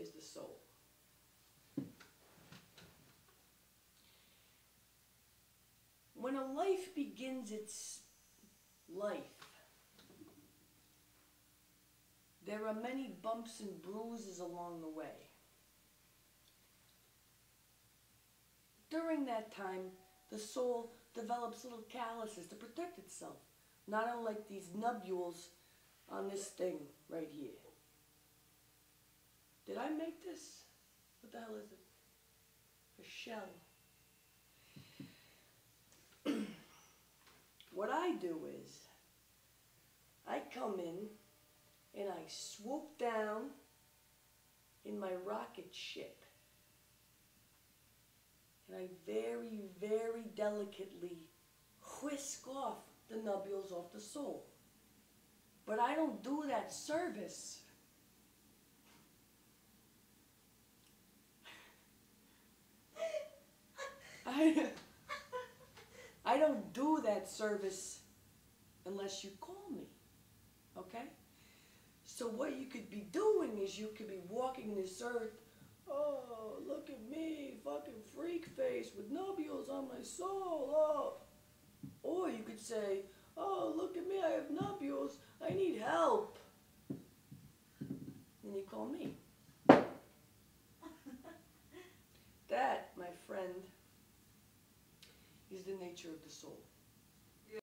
is the soul. When a life begins its life, there are many bumps and bruises along the way. During that time, the soul develops little calluses to protect itself, not unlike these nubules on this thing right here. Did I make this? What the hell is it? A shell. What I do is, I come in and I swoop down in my rocket ship. And I very, very delicately whisk off the nubules off the soul. But I don't do that service. I don't do that service unless you call me, okay? So what you could be doing is you could be walking this earth, oh, look at me, fucking freak face with nubules on my soul, oh. Or you could say, oh, look at me, I have nubules, I need help. And you call me. That, my friend, is the nature of the soul.